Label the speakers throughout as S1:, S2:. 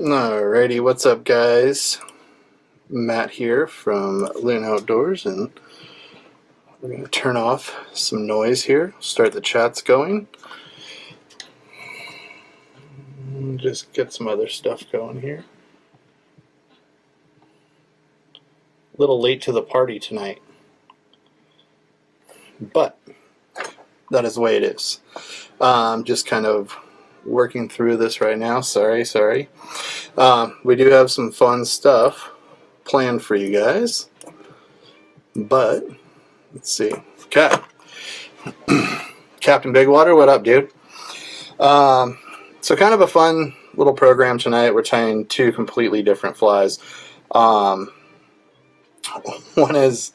S1: Alrighty, what's up guys? Matt here from Loon Outdoors, and we're going to turn off some noise here, start the chats going, and just get some other stuff going here. A little late to the party tonight, but that is the way it is. Just kind of working through this right now. Sorry. We do have some fun stuff planned for you guys, but let's see. Captain Bigwater, what up, dude? So kind of a fun little program tonight. We're tying two completely different flies. One is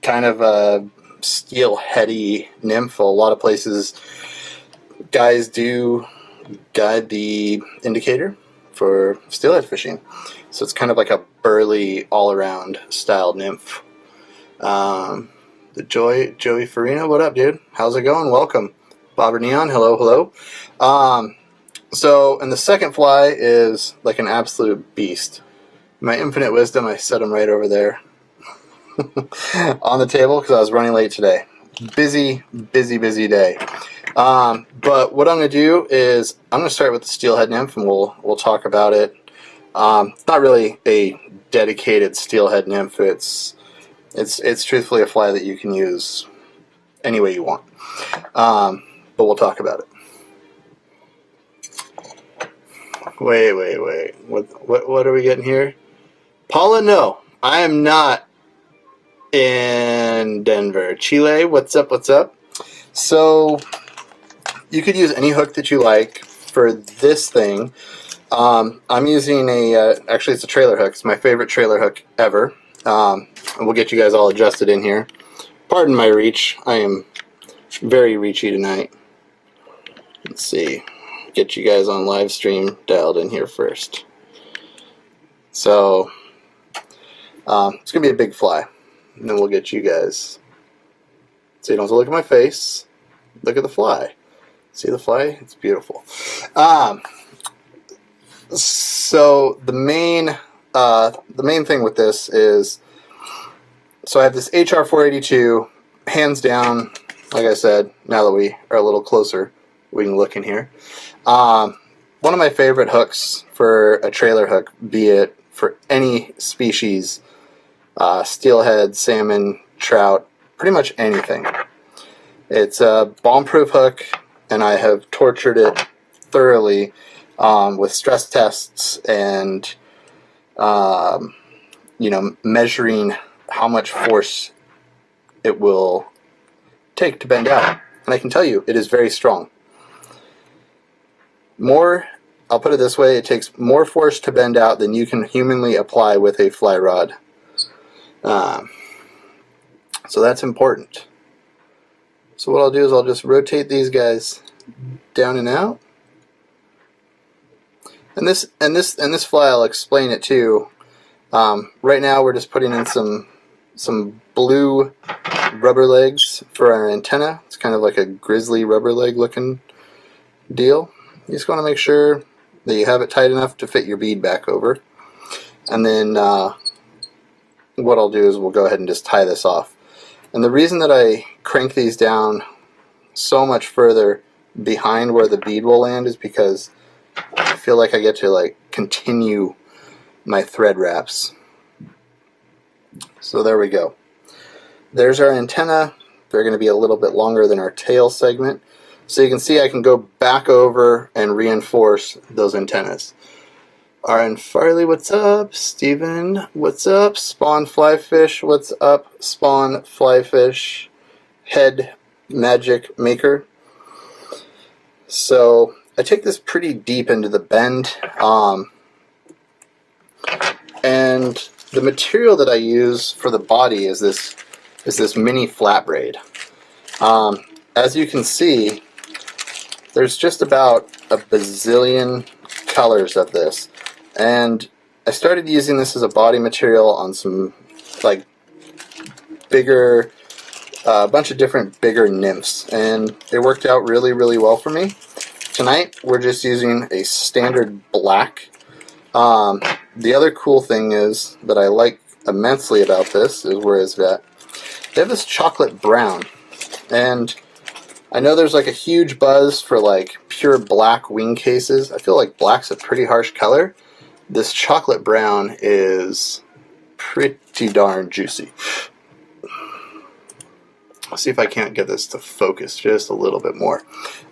S1: kind of a steelheady nymph. A lot of places guys do guide the indicator for steelhead fishing, so it's kind of like a burly all-around style nymph. The Joey Farina, what up, dude? How's it going? Welcome. Bobber Neon, hello. So, and the second fly is like an absolute beast. My infinite wisdom, I set him right over there on the table because I was running late today. Busy day. But what I'm going to do is I'm going to start with the steelhead nymph, and we'll talk about it. It's not really a dedicated steelhead nymph. It's truthfully a fly that you can use any way you want. But we'll talk about it. Wait. What are we getting here? Paula, no, I am not in Denver. Chile, what's up? So you could use any hook that you like for this thing. I'm using actually it's a trailer hook. It's my favorite trailer hook ever. And we'll get you guys all adjusted in here. Pardon my reach. I am very reachy tonight. Let's see. Get you guys on live stream dialed in here first. So it's going to be a big fly. And then we'll get you guys. So you don't have to look at my face. Look at the fly. See the fly? It's beautiful. So the main thing with this is, so I have this HR 482, hands down. Like I said, now that we are a little closer, we can look in here. One of my favorite hooks for a trailer hook, be it for any species, steelhead, salmon, trout, pretty much anything. It's a bomb-proof hook, and I have tortured it thoroughly with stress tests and measuring how much force it will take to bend out. And I can tell you, it is very strong. I'll put it this way, it takes more force to bend out than you can humanly apply with a fly rod. So that's important. So what I'll do is I'll just rotate these guys down and out. And this fly, I'll explain it too. Right now we're just putting in some blue rubber legs for our antenna. It's kind of like a grizzly rubber leg looking deal. You just want to make sure that you have it tight enough to fit your bead back over. And then what I'll do is we'll go ahead and just tie this off. And the reason that I crank these down so much further behind where the bead will land is because I feel like I get to continue my thread wraps. So there we go. There's our antenna. They're going to be a little bit longer than our tail segment. So you can see I can go back over and reinforce those antennas. Aaron Farley, what's up? Steven, what's up? Spawn Flyfish, what's up? Spawn Flyfish, Head Magic Maker. So I take this pretty deep into the bend, and the material that I use for the body is this mini flat braid. As you can see, there's just about a bazillion colors of this. And I started using this as a body material on some bigger, a bunch of different bigger nymphs, and it worked out really well for me. Tonight we're just using a standard black The other cool thing is that I like immensely about this is, where is that? They have this chocolate brown, and I know there's like a huge buzz for like pure black wing cases. I feel like black's a pretty harsh color. This chocolate brown is pretty darn juicy. Let's see if I can't get this to focus just a little bit more.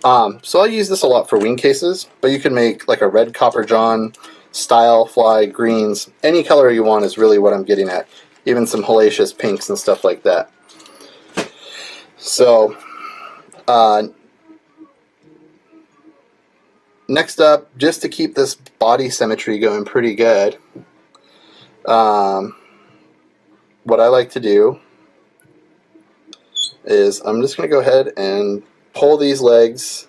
S1: So I'll use this a lot for wing cases, but you can make like a red copper john style fly, greens, any color you want is really what I'm getting at. Even some hellacious pinks and stuff like that. So next up, just to keep this body symmetry going pretty good, what I like to do is I'm just going to go ahead and pull these legs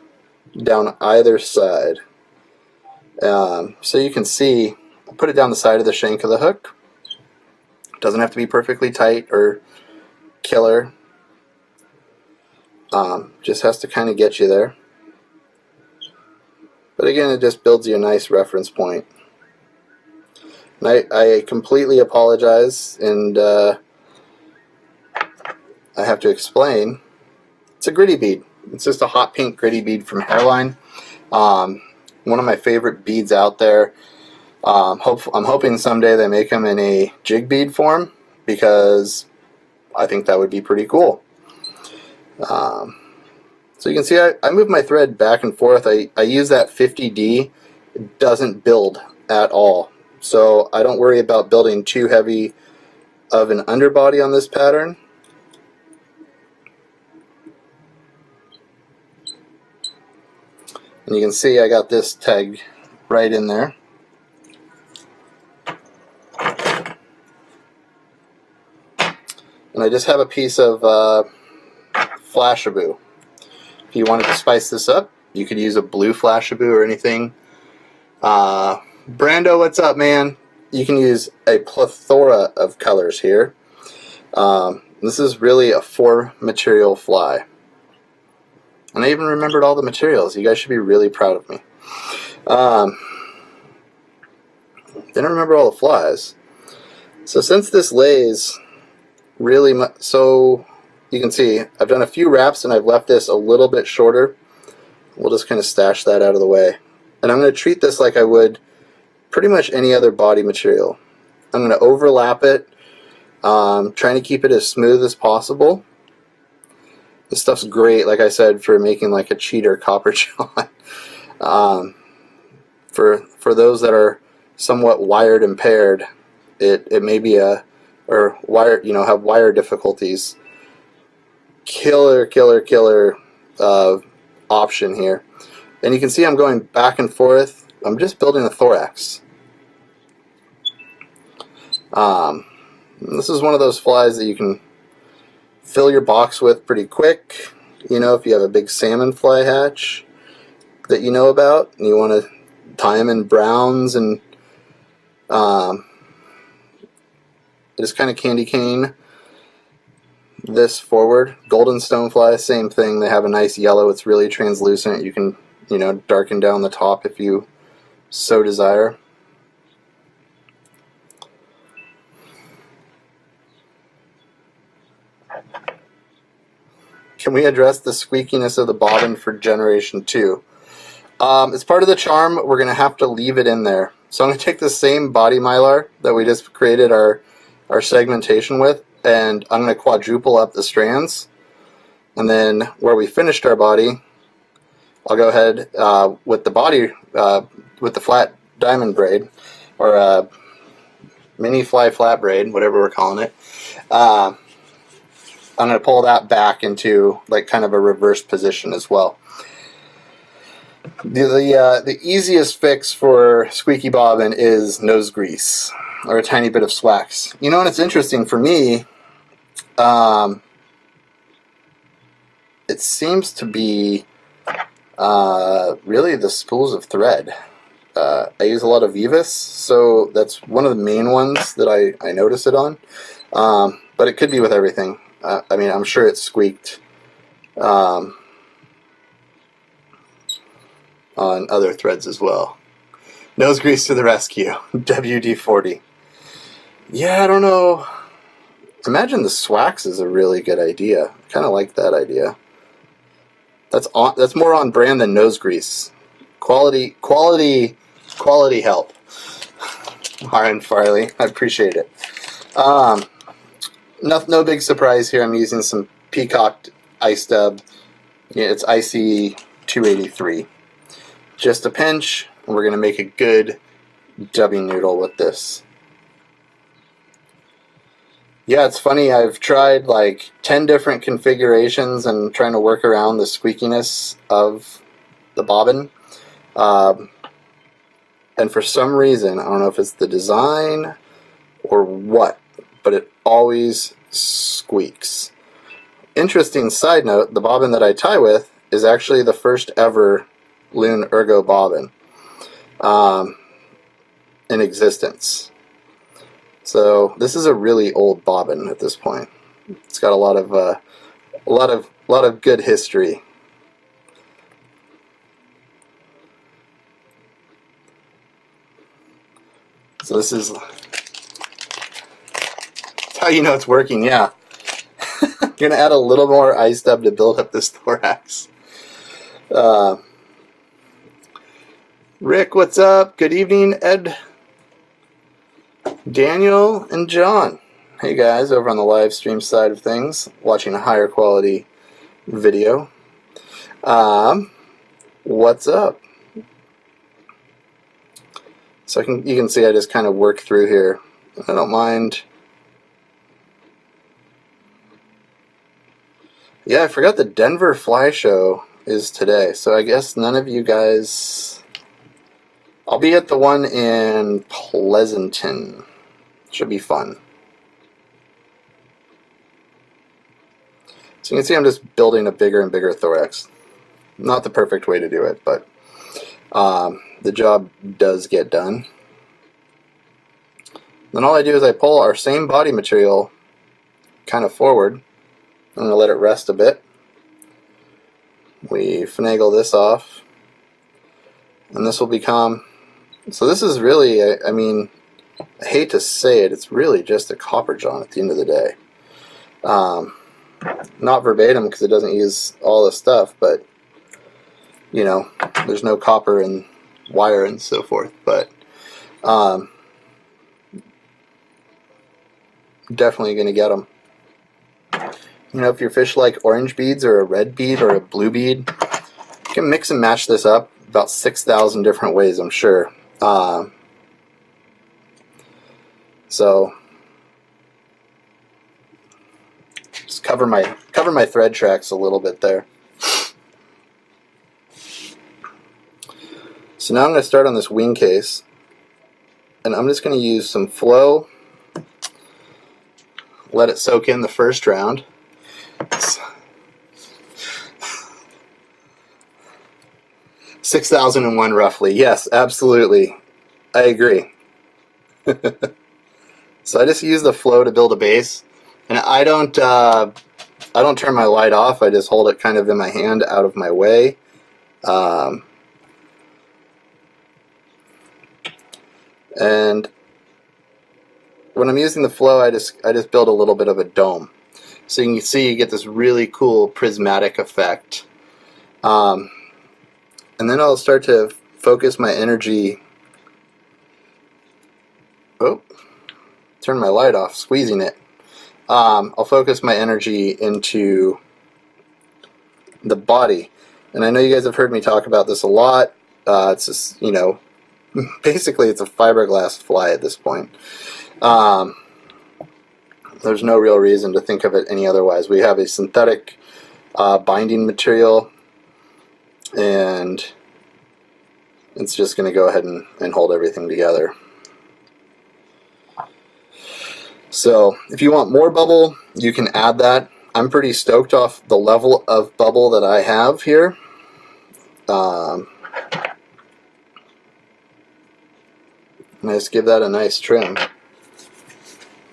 S1: down either side. So you can see, I put it down the side of the shank of the hook. Doesn't have to be perfectly tight or killer. Just has to kind of get you there. But again, it just builds you a nice reference point. And I completely apologize, and I have to explain. It's a gritty bead. It's just a hot pink gritty bead from Hairline. One of my favorite beads out there. I'm hoping someday they make them in a jig bead form, because I think that would be pretty cool. So you can see I move my thread back and forth. I use that 50D. It doesn't build at all. So I don't worry about building too heavy of an underbody on this pattern. And you can see I got this tagged right in there. And I just have a piece of Flashaboo. If you wanted to spice this up, you could use a blue Flashaboo or anything. Brando, what's up, man? You can use a plethora of colors here. This is really a 4-material fly. And I even remembered all the materials. You guys should be really proud of me. Didn't remember all the flies. So since this lays really much, so you can see I've done a few wraps and I've left this a little bit shorter. We'll just kind of stash that out of the way. And I'm going to treat this like I would pretty much any other body material. I'm going to overlap it, trying to keep it as smooth as possible. This stuff's great, like I said, for making like a cheater copper john. For those that are somewhat wired impaired, it may be or wire, have wire difficulties. Killer option here. And you can see I'm going back and forth. I'm just building a thorax. This is one of those flies that you can fill your box with pretty quick. If you have a big salmon fly hatch that you know about and you want to tie them in browns and just kind of candy cane this forward. Golden stonefly, same thing. They have a nice yellow. It's really translucent. You can, darken down the top if you so desire. Can we address the squeakiness of the bobbin for generation 2? It's part of the charm. We're going to have to leave it in there. So I'm going to take the same body mylar that we just created our segmentation with, and I'm going to quadruple up the strands. And then where we finished our body, I'll go ahead with the body, with the flat diamond braid, or mini fly flat braid, whatever we're calling it. I'm going to pull that back into like kind of a reverse position as well. The easiest fix for squeaky bobbin is nose grease or a tiny bit of swax. And it's interesting for me. It seems to be really the spools of thread. I use a lot of Vivus, so that's one of the main ones that I notice it on. But it could be with everything. I'm sure it's squeaked on other threads as well. Nose grease to the rescue. WD-40. Yeah, I don't know. Imagine the Swax is a really good idea. I kind of like that idea. That's more on brand than nose grease. Quality help. Ryan Farley, I appreciate it. No big surprise here. I'm using some Peacock ice dub. Yeah, it's IC 283. Just a pinch, and we're gonna make a good dubbing noodle with this. Yeah, it's funny. I've tried like 10 different configurations and trying to work around the squeakiness of the bobbin. And for some reason, I don't know if it's the design or what, but it always squeaks. Interesting side note, the bobbin that I tie with is actually the first ever Loon Ergo bobbin in existence. So this is a really old bobbin at this point. It's got a lot of good history. So this is how you know it's working. Yeah, I'm gonna add a little more ice dub to build up this thorax. Rick, what's up? Good evening, Ed, Daniel, and John. Hey guys, over on the live stream side of things, watching a higher quality video. What's up? So you can see I just kind of work through here. I don't mind. Yeah, I forgot the Denver Fly Show is today, so I guess none of you guys. I'll be at the one in Pleasanton. Should be fun. So you can see I'm just building a bigger and bigger thorax. Not the perfect way to do it, but the job does get done. Then all I do is I pull our same body material kind of forward. I'm going to let it rest a bit. We finagle this off. And this will become... So this is really, I mean, I hate to say it, it's really just a copper john at the end of the day. Not verbatim because it doesn't use all the stuff, but, you know, there's no copper and wire and so forth. But definitely going to get them. You know, if your fish like orange beads or a red bead or a blue bead, you can mix and match this up about 6,000 different ways, I'm sure. So just cover my thread tracks a little bit there. So now I'm going to start on this wing case, and I'm just going to use some flow. Let it soak in the first round. 6,001 roughly. Yes, absolutely. I agree. So I just use the flow to build a base, and I don't turn my light off. I just hold it kind of in my hand, out of my way. And when I'm using the flow, I just build a little bit of a dome, so you can see you get this really cool prismatic effect. And then I'll start to focus my energy. Oh, turn my light off, squeezing it. I'll focus my energy into the body. And I know you guys have heard me talk about this a lot. It's just, you know, basically it's a fiberglass fly at this point. There's no real reason to think of it any otherwise. We have a synthetic binding material, and it's just going to go ahead and hold everything together. So if you want more bubble, you can add that. I'm pretty stoked off the level of bubble that I have here. And I just give that a nice trim.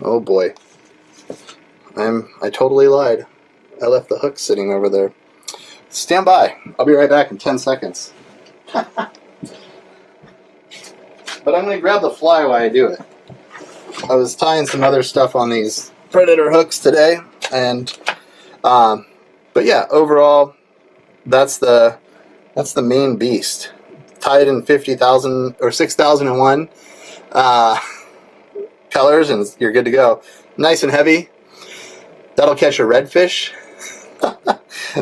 S1: Oh boy. I totally lied. I left the hook sitting over there. Stand by. I'll be right back in 10 seconds. But I'm going to grab the fly while I do it. I was tying some other stuff on these predator hooks today, and but yeah, overall, that's the main beast. Tie it in 50,000 or 6,001 colors, and you're good to go. Nice and heavy. That'll catch a redfish.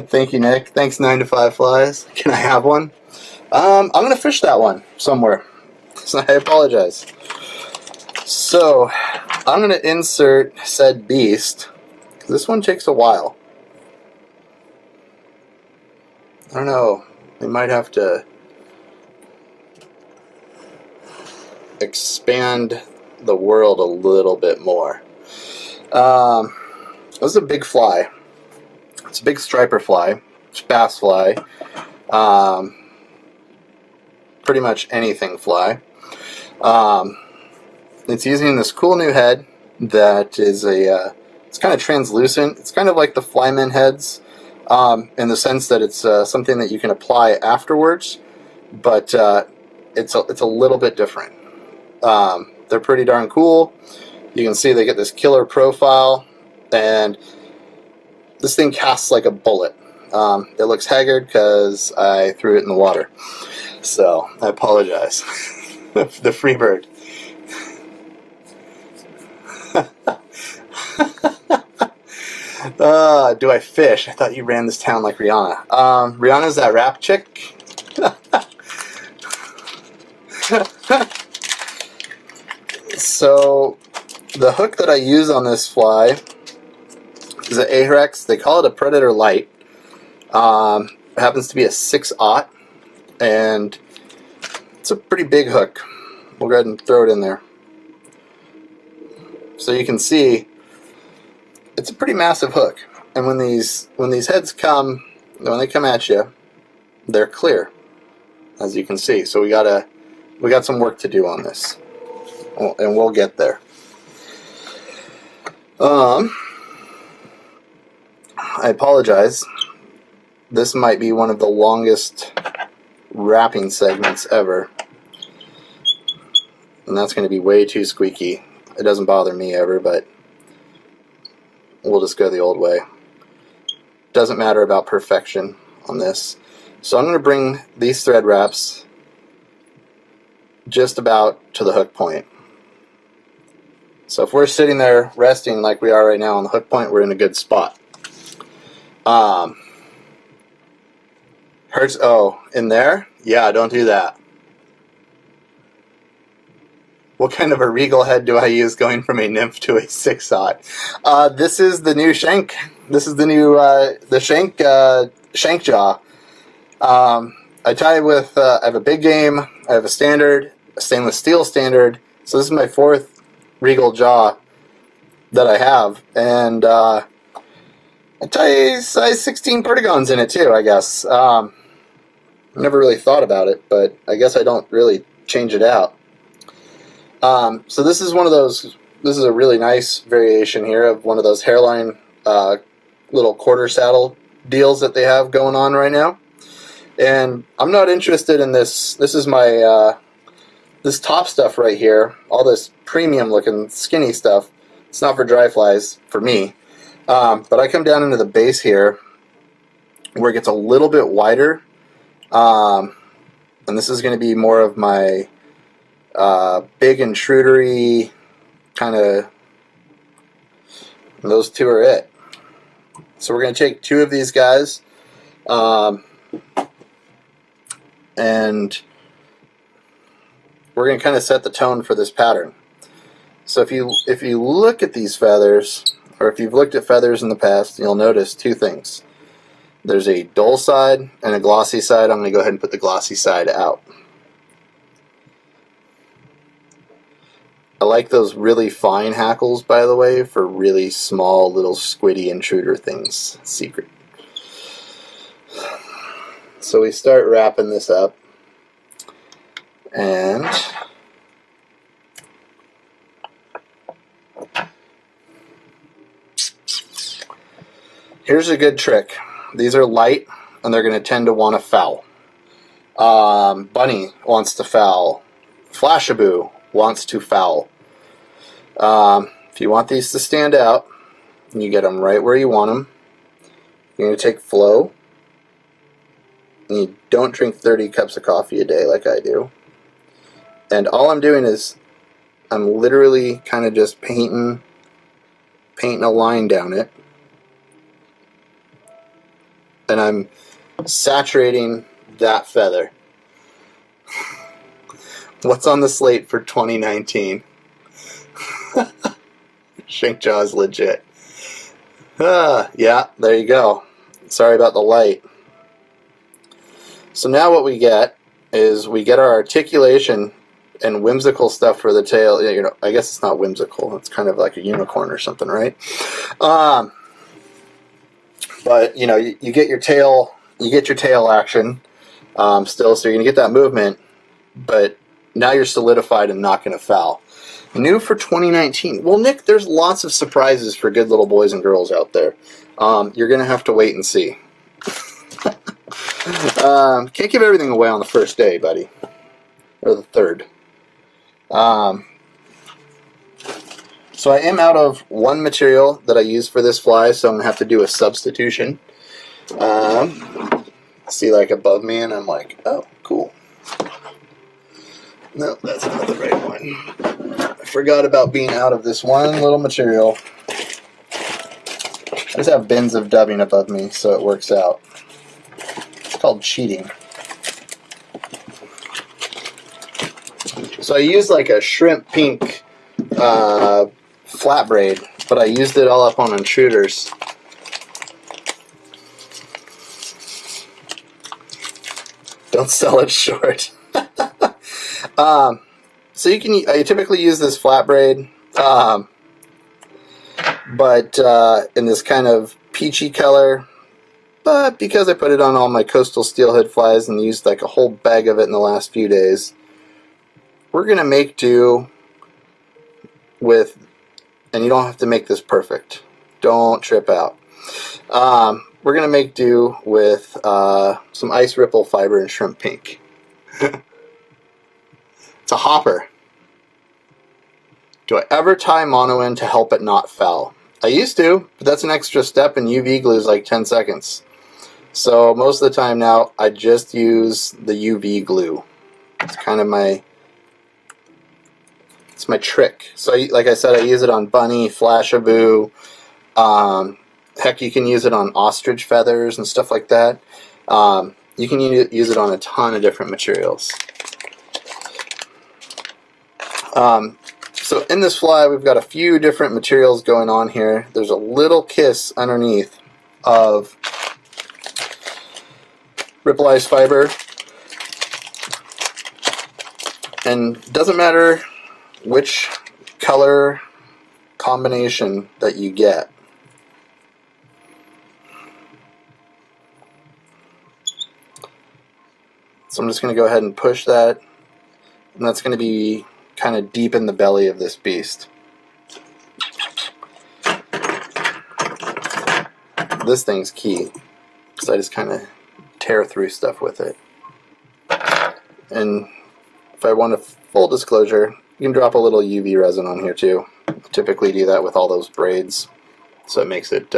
S1: Thank you, Nick. Thanks, 9 to 5 Flies. Can I have one? I'm gonna fish that one somewhere. So I apologize. So I'm gonna insert said beast. This one takes a while. I don't know. We might have to expand the world a little bit more. This is a big fly. It's a big striper fly. It's bass fly. Pretty much anything fly. It's using this cool new head that is it's kind of translucent. It's kind of like the flyman heads in the sense that it's something that you can apply afterwards, but it's a little bit different. They're pretty darn cool. You can see they get this killer profile, and this thing casts like a bullet. It looks haggard because I threw it in the water, so I apologize. The free bird. Do I fish? I thought you ran this town like Rihanna. Rihanna's that rap chick. So the hook that I use on this fly is an Ahrex. They call it a Predator Light. It happens to be a 6/0, and it's a pretty big hook. We'll go ahead and throw it in there. So you can see it's a pretty massive hook, and when these heads come, when they come at you, they're clear, as you can see. So we got some work to do on this, and we'll get there. I apologize. This might be one of the longest wrapping segments ever, and that's going to be way too squeaky. It doesn't bother me ever, but we'll just go the old way. Doesn't matter about perfection on this. So I'm going to bring these thread wraps just about to the hook point. So if we're sitting there resting like we are right now on the hook point, we're in a good spot. Hurts. Oh, in there? Yeah, don't do that. What kind of a regal head do I use going from a nymph to a 6/0? This is the new shank. This is the new the shank jaw. I tie with. I have a big game. I have a standard, a stainless steel standard. So this is my 4th regal jaw that I have, and I tie size 16 Perdigons in it too. I guess. Never really thought about it, but I guess I don't really change it out. So this is one of those. This is a really nice variation here of one of those hairline little quarter saddle deals that they have going on right now. And I'm not interested in this. This is my this top stuff right here. All this premium looking skinny stuff. It's not for dry flies for me. But I come down into the base here where it gets a little bit wider. And this is going to be more of my big intrudery kind of. Those two are it. So we're going to take 2 of these guys, and we're going to kind of set the tone for this pattern. So if you look at these feathers, or if you've looked at feathers in the past, you'll notice 2 things. There's a dull side and a glossy side. I'm going to go ahead and put the glossy side out. I like those really fine hackles, by the way, for really small little squiddy intruder things. Secret. So we start wrapping this up, and here's a good trick. These are light, and they're going to tend to want to foul. Bunny wants to foul. Flashaboo wants to foul. If you want these to stand out, you get them right where you want them. You're going to take flow. And you don't drink 30 cups of coffee a day like I do. And all I'm doing is I'm literally kind of just painting a line down it. And I'm saturating that feather. What's on the slate for 2019? Shank jaw is legit. Yeah, there you go. Sorry about the light. So now what we get is we get our articulation and whimsical stuff for the tail. You know, I guess it's not whimsical. It's kind of like a unicorn or something, right? But you know, you get your tail. You get your tail action still, so you're gonna get that movement. But now you're solidified and not gonna foul. New for 2019. Well, Nick, there's lots of surprises for good little boys and girls out there. You're gonna have to wait and see. Can't give everything away on the first day, buddy. Or the third. So I am out of one material that I use for this fly, so I'm going to have to do a substitution. See, like, above me, and I'm like, oh, cool. No, that's not the right one. I forgot about being out of this one little material. I just have bins of dubbing above me, so it works out. It's called cheating. So I used like a shrimp pink flat braid, but I used it all up on intruders. Don't sell it short. So I typically use this flat braid, but in this kind of peachy color. But because I put it on all my coastal steelhead flies and used like a whole bag of it in the last few days, we're going to make do with, and you don't have to make this perfect. Don't trip out. We're going to make do with some ice ripple fiber and shrimp pink. It's a hopper. Do I ever tie mono in to help it not foul? I used to, but that's an extra step, and UV glue is like 10 seconds. So most of the time now, I just use the UV glue. It's kind of my trick. So like I said, I use it on bunny, flashaboo. Heck, you can use it on ostrich feathers and stuff like that. You can use it on a ton of different materials. So in this fly, we've got a few different materials going on here. There's a little kiss underneath of ripple ice fiber. And it doesn't matter which color combination that you get. So I'm just going to go ahead and push that, and that's going to be kind of deep in the belly of this beast. This thing's key, so I just kind of tear through stuff with it. And if I want a full disclosure, you can drop a little UV resin on here too. I typically do that with all those braids, so it makes it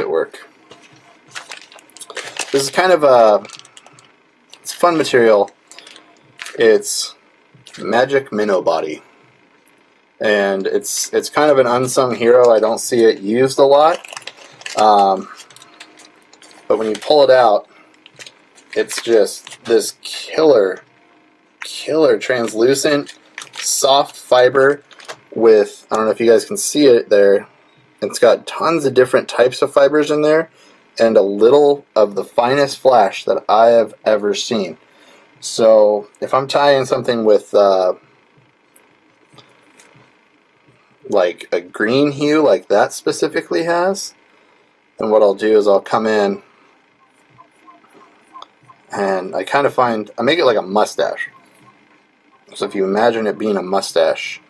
S1: work. This is kind of it's fun material. It's magic minnow body, and it's kind of an unsung hero. I don't see it used a lot, but when you pull it out, it's just this killer translucent soft fiber with, I don't know if you guys can see it there, it's got tons of different types of fibers in there and a little of the finest flash that I have ever seen. So if I'm tying something with like a green hue like that specifically has, then what I'll do is I'll come in and I kind of I make it like a mustache. So if you imagine it being a mustache,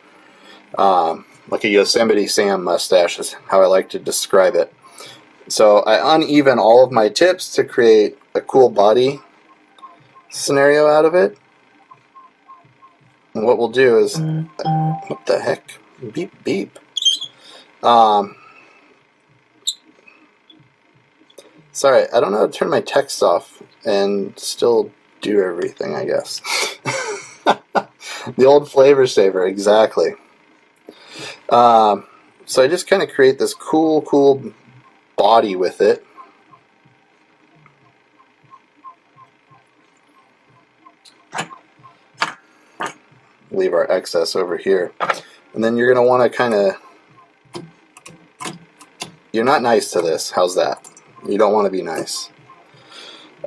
S1: like a Yosemite Sam mustache is how I like to describe it. So I uneven all of my tips to create a cool body scenario out of it. And what we'll do is, what the heck? Beep, beep. Sorry, I don't know how to turn my text off and still do everything, I guess. The old flavor saver, exactly. So I just kind of create this cool body with it. Leave our excess over here. And then you're going to want to kind of... You're not nice to this. How's that? You don't want to be nice.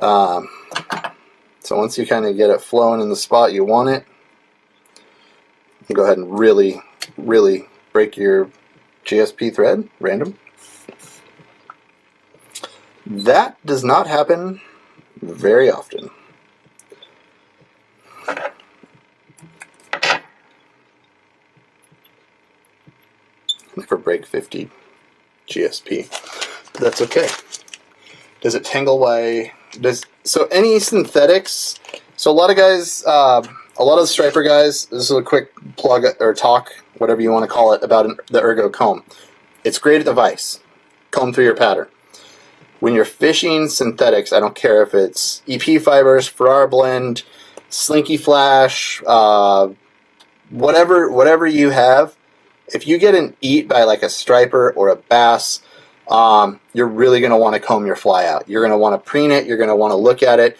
S1: So once you kind of get it flowing in the spot you want it, you go ahead and really break your GSP thread, random. That does not happen very often. Never break 50 GSP. That's okay. Does it tangle? So any synthetics? So a lot of guys, a lot of the striper guys. This is a quick plug or talk, whatever you want to call it, about the Ergo comb. It's great at the vise. Comb through your pattern. When you're fishing synthetics, I don't care if it's EP fibers, Ferrara blend, Slinky Flash, whatever you have. If you get an eat by like a striper or a bass, you're really going to want to comb your fly out. You're going to want to preen it. You're going to want to look at it.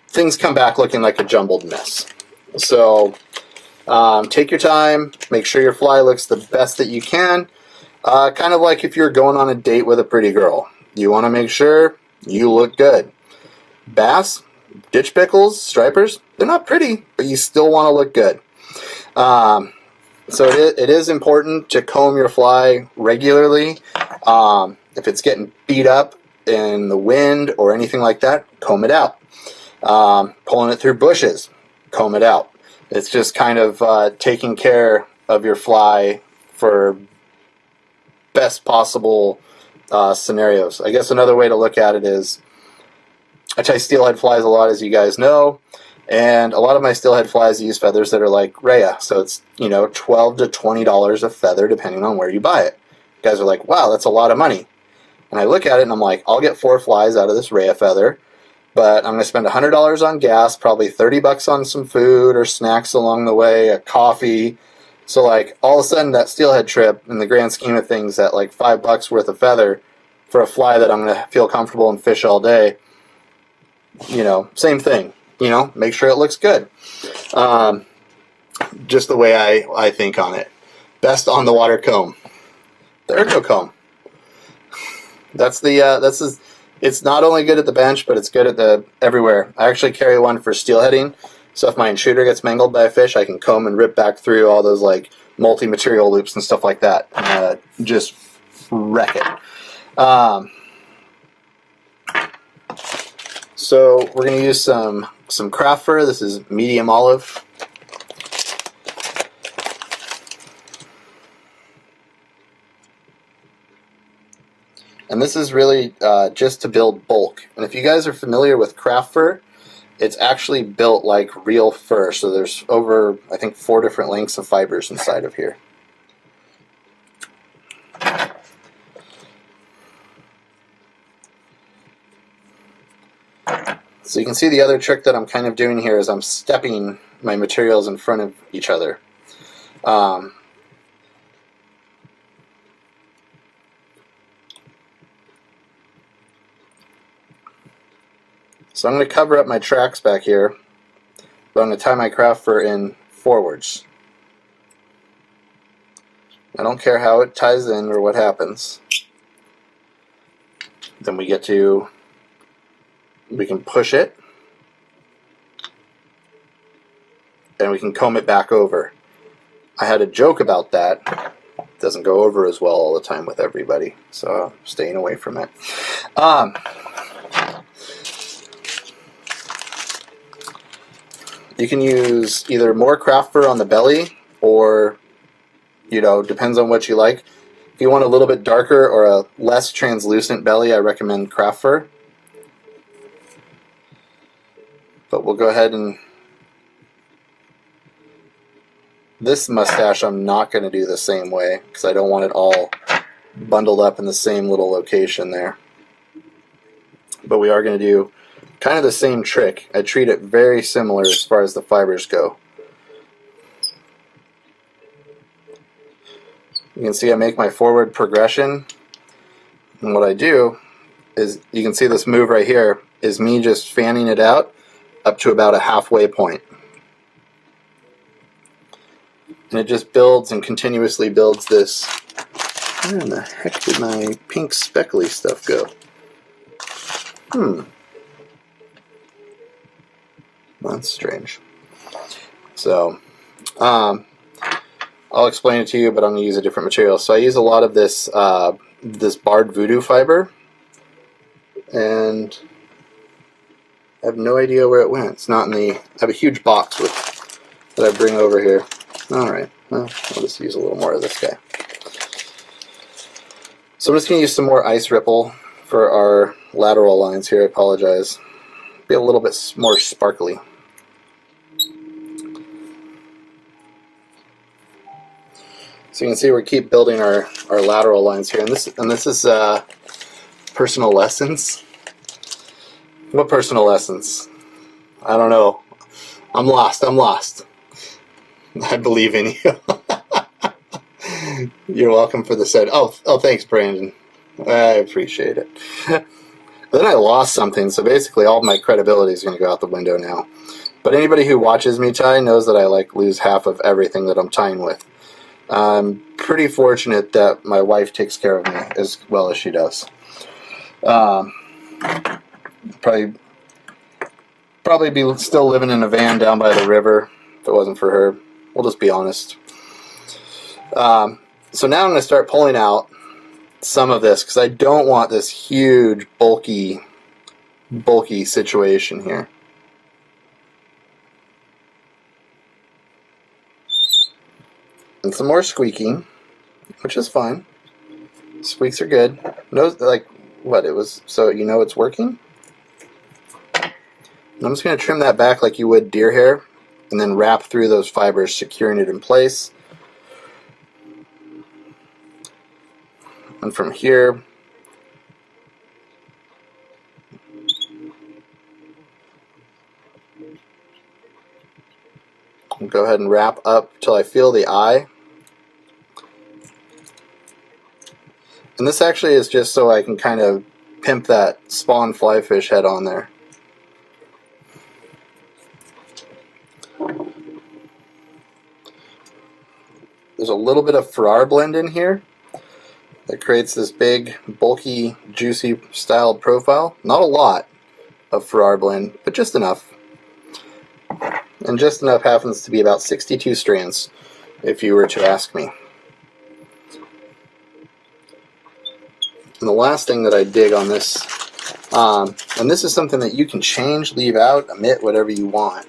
S1: Things come back looking like a jumbled mess. So take your time. Make sure your fly looks the best that you can. Kind of like if you're going on a date with a pretty girl. You want to make sure you look good. Bass, ditch pickles, stripers, they're not pretty, but you still want to look good. So it is important to comb your fly regularly. If it's getting beat up in the wind or anything like that, comb it out. Pulling it through bushes, comb it out. It's just kind of taking care of your fly for best possible scenarios. I guess another way to look at it is I tie steelhead flies a lot, as you guys know. And a lot of my steelhead flies use feathers that are like Rhea, so it's $12 to $20 a feather depending on where you buy it. You guys are like, wow, that's a lot of money. And I look at it and I'm like, I'll get 4 flies out of this Rhea feather, but I'm going to spend $100 on gas, probably $30 on some food or snacks along the way, a coffee. So like all of a sudden that steelhead trip, in the grand scheme of things, at like $5 worth of feather for a fly that I'm going to feel comfortable and fish all day. Same thing. Make sure it looks good. Just the way I think on it. Best on the water comb. The Ergo comb. It's not only good at the bench, but it's good at everywhere. I actually carry one for steelheading, so if my intruder gets mangled by a fish, I can comb and rip back through all those like multi-material loops and stuff like that. Just wreck it. So we're going to use some craft fur. This is medium olive. And this is really just to build bulk. And if you guys are familiar with craft fur, it's actually built like real fur. So there's over, I think, 4 different lengths of fibers inside of here. So you can see the other trick that I'm kind of doing here is I'm stepping my materials in front of each other. So I'm going to cover up my tracks back here, but I'm going to tie my craft fur in forwards. I don't care how it ties in or what happens. Then we can push it, and we can comb it back over. I had a joke about that. It doesn't go over as well all the time with everybody, so I'm staying away from it. You can use either more craft fur on the belly, or, depends on what you like. If you want a little bit darker or a less translucent belly, I recommend craft fur. But we'll go ahead and This mustache I'm not going to do the same way because I don't want it all bundled up in the same little location there. But we are going to do kind of the same trick. I treat it very similar as far as the fibers go. You can see I make my forward progression, and what I do is, you can see this move right here is me just fanning it out up to about a halfway point. And it just builds and continuously builds this. Where in the heck did my pink speckly stuff go? That's strange. So, I'll explain it to you, but I'm going to use a different material. So I use a lot of this this barred voodoo fiber, and I have no idea where it went. It's not in the. I have a huge box that I bring over here. All right, well, I'll just use a little more of this guy. So I'm just going to use some more ice ripple for our lateral lines here. I apologize. Be a little bit more sparkly. So you can see we keep building our lateral lines here, and this is personal lessons. What personal lessons? I don't know. I'm lost. I believe in you. You're welcome for the set. Oh, thanks, Brandon. I appreciate it. Then I lost something, so basically all my credibility is going to go out the window now. But anybody who watches me tie knows that I lose half of everything that I'm tying with. I'm pretty fortunate that my wife takes care of me as well as she does. Probably be still living in a van down by the river if it wasn't for her. We'll just be honest. So now I'm going to start pulling out some of this because I don't want this huge, bulky situation here. And some more squeaking, which is fine. Squeaks are good. No, what it was, so you know it's working. And I'm just going to trim that back like you would deer hair, and then wrap through those fibers, securing it in place. And from here, I'll go ahead and wrap up till I feel the eye. And this actually is just so I can kind of pimp that spawn flyfish head on there. There's a little bit of Farrar blend in here that creates this big, bulky, juicy styled profile. Not a lot of Farrar blend, but just enough. And just enough happens to be about 62 strands, if you were to ask me. And the last thing that I dig on this, and this is something that you can change, leave out, omit, whatever you want.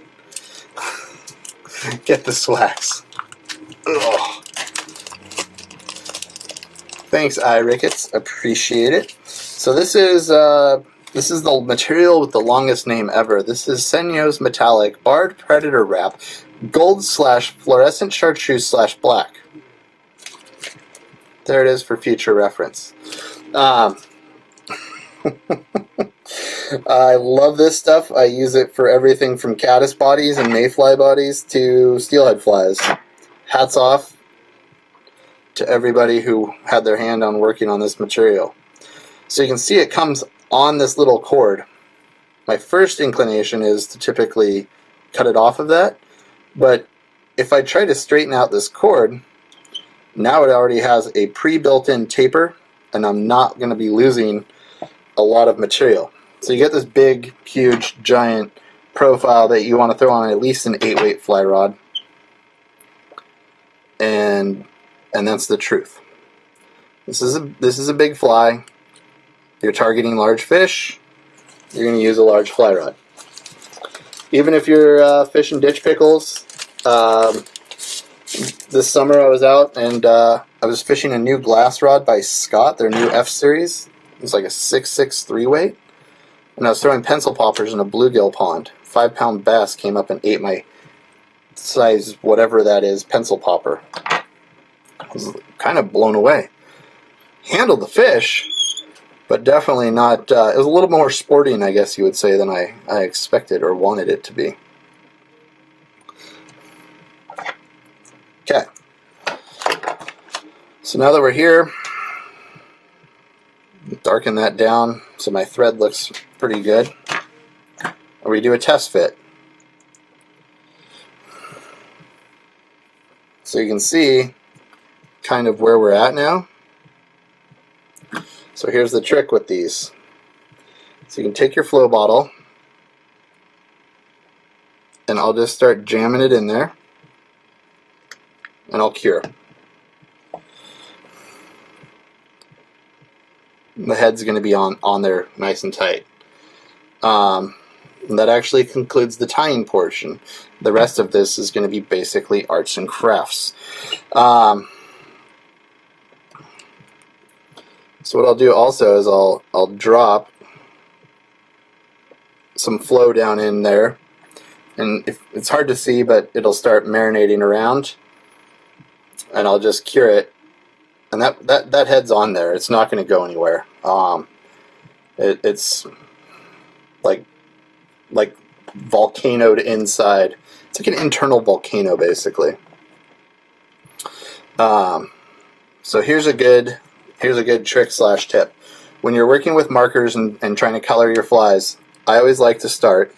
S1: Get the swags. Ugh. Thanks, iRickets. Appreciate it. So this is the material with the longest name ever. This is Senyo's Metallic Barred Predator Wrap, gold/fluorescent chartreuse /black. There it is for future reference. I love this stuff. I use it for everything from caddis bodies and mayfly bodies to steelhead flies. Hats off to everybody who had their hand on working on this material. So you can see it comes on this little cord. My first inclination is to typically cut it off of that, but if I try to straighten out this cord, now it already has a pre-built-in taper, and I'm not going to be losing a lot of material. So you get this big, huge, giant profile that you want to throw on at least an 8-weight fly rod, and that's the truth. This is a big fly. You're targeting large fish, you're going to use a large fly rod. Even if you're fishing ditch pickles, this summer I was out and I was fishing a new glass rod by Scott, their new F series. It was like a 6.6 3-weight, and I was throwing pencil poppers in a bluegill pond. 5-pound bass came up and ate my size, whatever that is, pencil popper. I was kind of blown away. Handled the fish, but definitely not, it was a little more sporting, I guess you would say, than I expected or wanted it to be. Okay. So now that we're here, darken that down so my thread looks pretty good. And we do a test fit. So you can see kind of where we're at now. So here's the trick with these. So you can take your flow bottle, and I'll just start jamming it in there, and I'll cure. The head's going to be on there nice and tight. That actually concludes the tying portion. The rest of this is going to be basically arts and crafts. So what I'll do also is I'll drop some flow down in there, and it's hard to see, but it'll start marinating around, and I'll just cure it. And that head's on there. It's not going to go anywhere. It's like volcanoed inside. It's like an internal volcano, basically. So here's a good trick / tip. When you're working with markers and trying to color your flies, I always like to start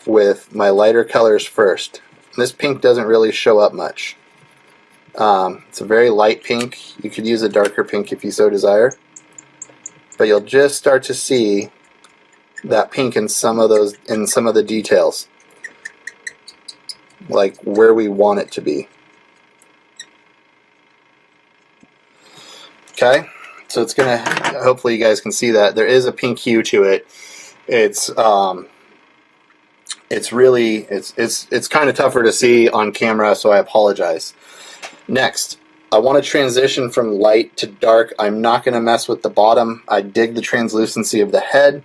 S1: with my lighter colors first. This pink doesn't really show up much. It's a very light pink. You could use a darker pink if you so desire, but you'll just start to see that pink in some of the details, like where we want it to be. Okay, so it's gonna, hopefully you guys can see that there is a pink hue to it. It's really kind of tougher to see on camera, so I apologize. Next, I want to transition from light to dark. I'm not going to mess with the bottom. I dig the translucency of the head.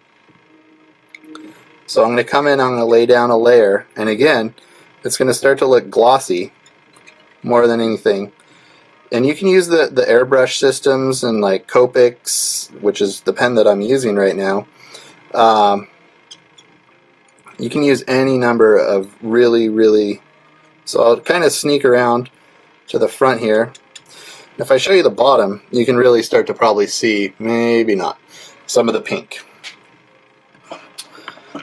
S1: So I'm going to come in, I'm going to lay down a layer, and again, it's going to start to look glossy more than anything. And you can use the airbrush systems and like Copics, which is the pen that I'm using right now. You can use any number of really, so I'll kind of sneak around to the front here. If I show you the bottom, you can really start to probably see, maybe not, some of the pink.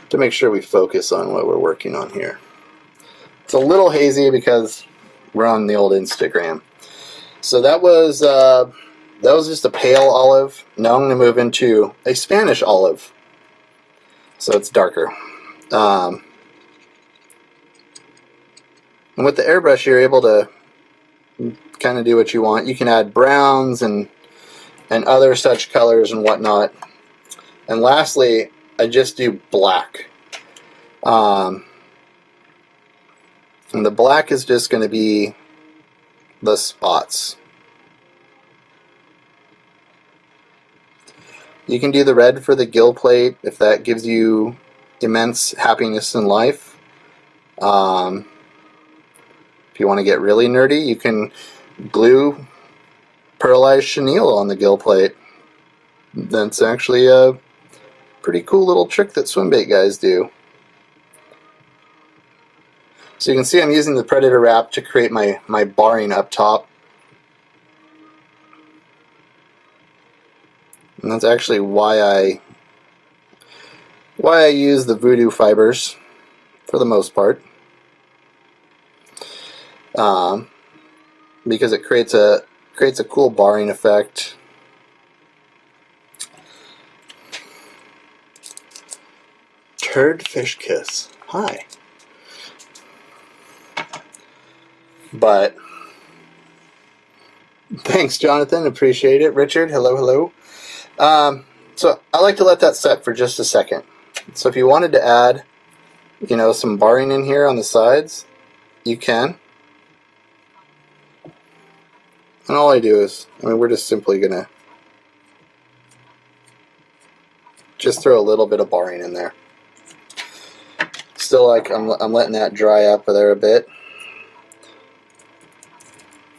S1: To make sure we focus on what we're working on here. It's a little hazy because we're on the old Instagram. So that was just a pale olive. Now I'm going to move into a Spanish olive. So it's darker. And with the airbrush, you're able to kind of do what you want. You can add browns and other such colors and whatnot. And lastly, I just do black. And the black is just going to be the spots. You can do the red for the gill plate if that gives you immense happiness in life. If you want to get really nerdy, you can glue pearlized chenille on the gill plate. That's actually a pretty cool little trick that swimbait guys do. So you can see I'm using the Predator wrap to create my barring up top. And that's actually why I use the voodoo fibers for the most part. Because it creates a cool barring effect. Turd fish kiss. Hi. But thanks, Jonathan. Appreciate it. Richard, hello. So I like to let that set for just a second. So if you wanted to add, some barring in here on the sides, you can. And all I do is, we're just simply gonna just throw a little bit of barring in there. Still, like, I'm letting that dry up there a bit.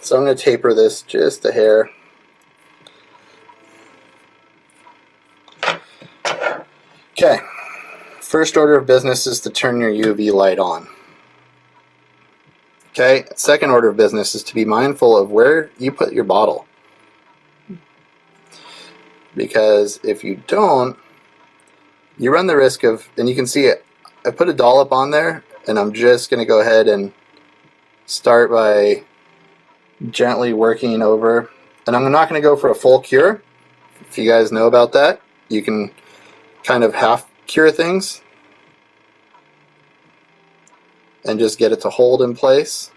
S1: So I'm going to taper this just a hair. Okay, first order of business is to turn your UV light on. Okay, second order of business is to be mindful of where you put your bottle. Because if you don't, you run the risk of, and you can see it, I put a dollop on there, and I'm just going to go ahead and start by gently working over. And I'm not going to go for a full cure. If you guys know about that, you can kind of half cure things and just get it to hold in place.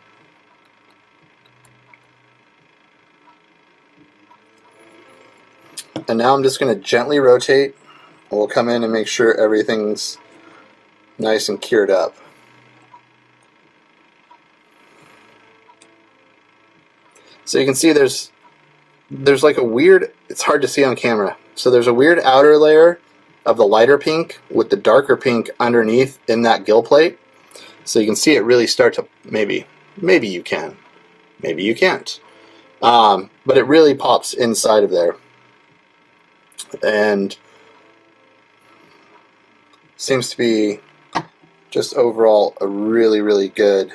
S1: And now I'm just going to gently rotate. We'll come in and make sure everything's nice and cured up. So you can see there's like a weird, it's hard to see on camera. So there's a weird outer layer of the lighter pink with the darker pink underneath in that gill plate. So you can see it really start to, maybe you can, maybe you can't. But it really pops inside of there. And seems to be just overall a really, really good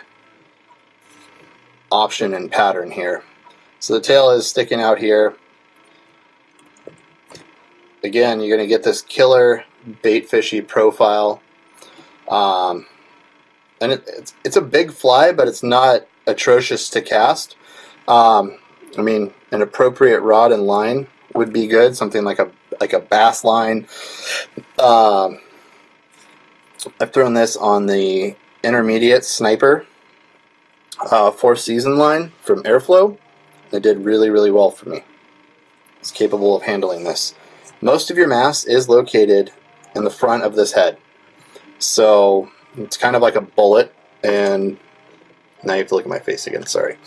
S1: option and pattern here. So the tail is sticking out here. Again, you're going to get this killer bait fishy profile. And it's a big fly, but it's not atrocious to cast. I mean, an appropriate rod and line would be good, something like a bass line. I've thrown this on the intermediate sniper 4th season line from Airflow. It did really, really well for me. It's capable of handling this. Most of your mass is located in the front of this head. So it's kind of like a bullet, and now you have to look at my face again, sorry.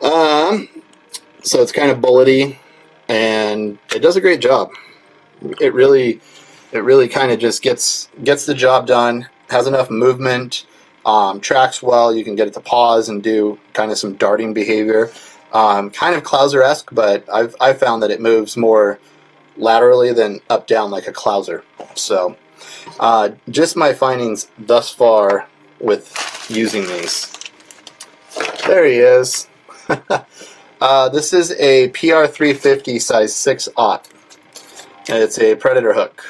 S1: So it's kind of bullety, and it does a great job. It really kind of just gets the job done, has enough movement, tracks well. You can get it to pause and do kind of some darting behavior. Kind of Clouser-esque, but I've found that it moves more laterally than up-down like a Clouser. So just my findings thus far with using these. There he is. This is a PR350 size 6/0. And it's a Predator hook,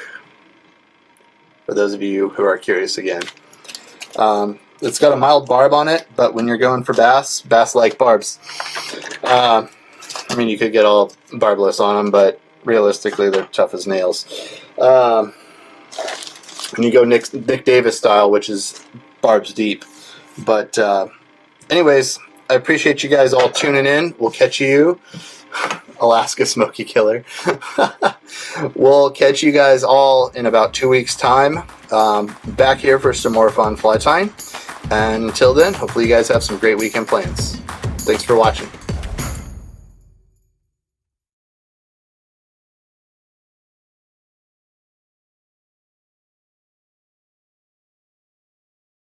S1: for those of you who are curious again. It's got a mild barb on it, but when you're going for bass like barbs. I mean, you could get all barbless on them, but realistically, they're tough as nails. And you go Nick Davis style, which is barbs deep. But anyways, I appreciate you guys all tuning in. We'll catch you, Alaska Smoky Killer. We'll catch you guys all in about 2 weeks' time. Back here for some more fun fly tying. And until then, hopefully you guys have some great weekend plans. Thanks for watching.